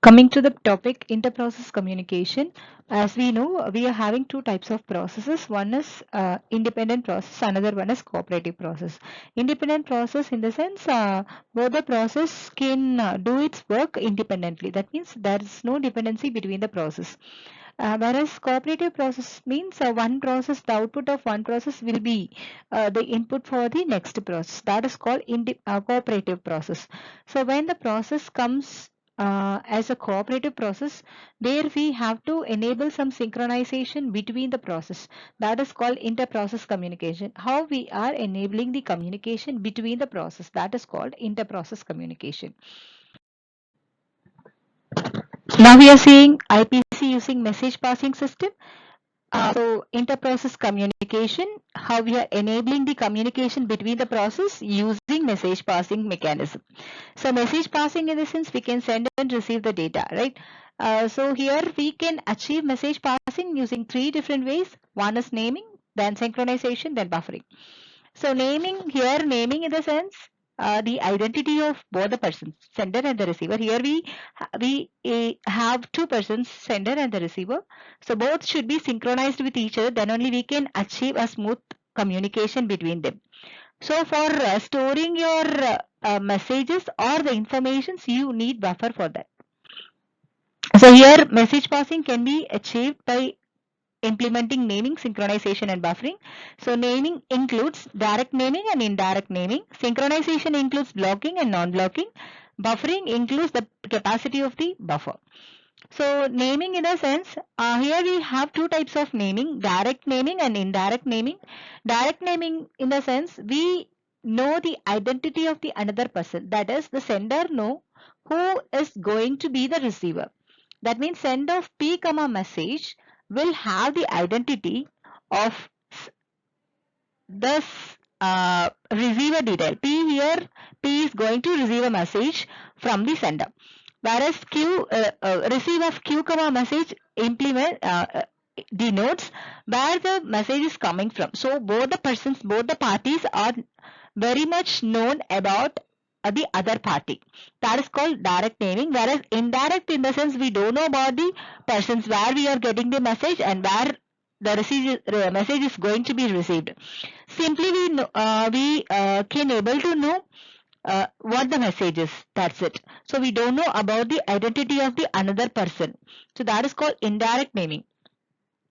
Coming to the topic interprocess communication, as we know, we are having two types of processes. One is independent process, another one is cooperative process. Independent process, in the sense, both the process can do its work independently. That means there is no dependency between the process. Whereas cooperative process means one process, the output of one process will be the input for the next process. That is called cooperative process. So when the process comes as a cooperative process, there we have to enable some synchronization between the process. That is called inter-process communication. How we are enabling the communication between the process, that is called inter-process communication. Now we are seeing IPC using message passing system. So inter-process communication, how we are enabling the communication between the process using message passing mechanism. So message passing, in the sense, we can send and receive the data, right? So here we can achieve message passing using three different ways. One is naming, then synchronization, then buffering. So naming here, naming in the sense, the identity of both the persons, sender and the receiver. Here we have two persons, sender and the receiver. So both should be synchronized with each other. Then only we can achieve a smooth communication between them. So for storing your messages or the informations, you need buffer for that. So here message passing can be achieved by implementing naming, synchronization and buffering. So naming includes direct naming and indirect naming. Synchronization includes blocking and non-blocking. Buffering includes the capacity of the buffer. So naming, in a sense, here we have two types of naming, direct naming and indirect naming. Direct naming, in the sense, we know the identity of the another person. That is, the sender know who is going to be the receiver. That means send of P comma message will have the identity of this receiver detail. P here, P is going to receive a message from the sender. Whereas Q, receive of Q comma message denotes where the message is coming from. So both the persons, both the parties are very much known about the other party. That is called direct naming. Whereas indirect, in the sense, we don't know about the persons where we are getting the message and where the message is going to be received. Simply we can able to know what the message is. That's it. So we don't know about the identity of the another person. So that is called indirect naming.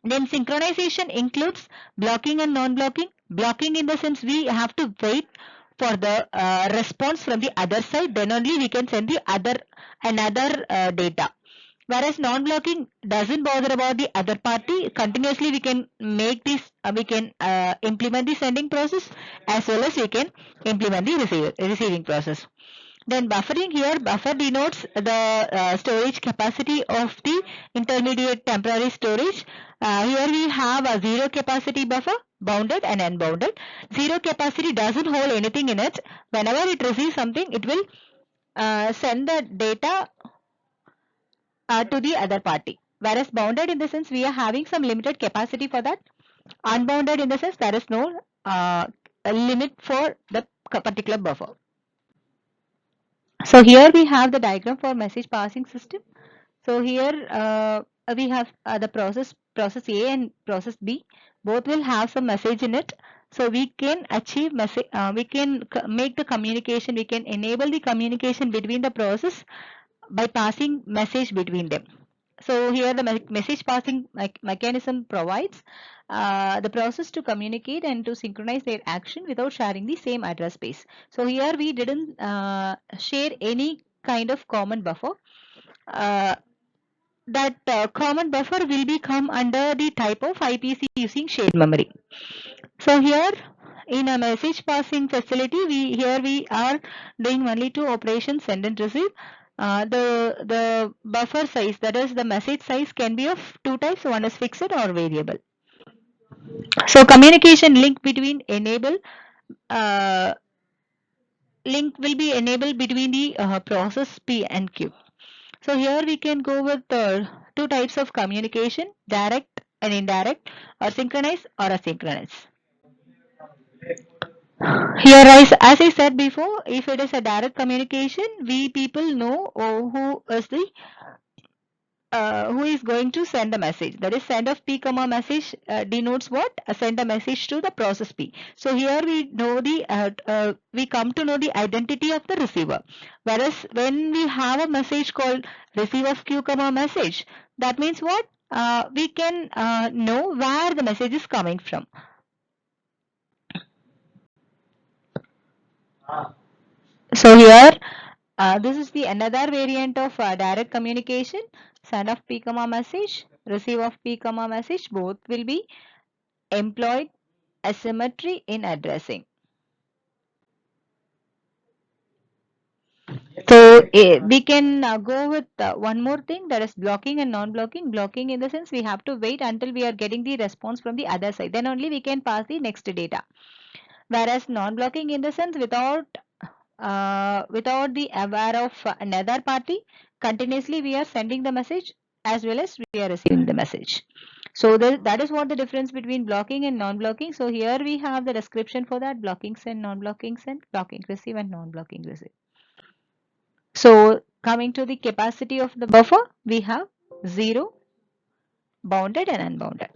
Then synchronization includes blocking and non-blocking. Blocking, in the sense, we have to wait for the response from the other side. Then only we can send the another data. Whereas non-blocking doesn't bother about the other party. Continuously we can make this, we can implement the sending process, as well as we can implement the receiving process. Then buffering, here buffer denotes the storage capacity of the intermediate temporary storage. Here we have a zero capacity buffer, bounded and unbounded. Zero capacity doesn't hold anything in it. Whenever it receives something, it will send the data to the other party. Whereas bounded, in the sense, we are having some limited capacity for that. Unbounded, in the sense, there is no limit for the particular buffer. So here we have the diagram for message passing system. So here we have the process A and process B. Both will have some message in it. So we can achieve message. We can make the communication. We can enable the communication between the process by passing message between them. So here the message passing mechanism provides the process to communicate and to synchronize their action without sharing the same address space. So here we didn't share any kind of common buffer. That common buffer will be come under the type of IPC using shared memory. So here in a message passing facility, we are doing only two operations, send and receive. The buffer size, that is the message size, can be of two types. One is fixed or variable. So communication link between enable uh, link will be enabled between the process P and Q. So here we can go with two types of communication, direct and indirect, or synchronous or asynchronous. Here, as I said before, if it is a direct communication, we people know who is the who is going to send the message. That is send of P comma message denotes what? Send a message to the process P. So here we know we come to know the identity of the receiver. Whereas when we have a message called receive of Q comma message, that means what? We can know where the message is coming from. So here this is the another variant of direct communication. Send of P comma message, receive of P comma message, both will be employed asymmetry in addressing. So we can go with one more thing, that is blocking and non-blocking. Blocking in the sense we have to wait until we are getting the response from the other side. Then only we can pass the next data. Whereas non-blocking in the sense without the aware of another party, continuously we are sending the message as well as we are receiving the message. So that is what the difference between blocking and non-blocking. So here we have the description for that: blocking send, non-blocking send, blocking receive, and non-blocking receive. So coming to the capacity of the buffer, we have 0, bounded and unbounded.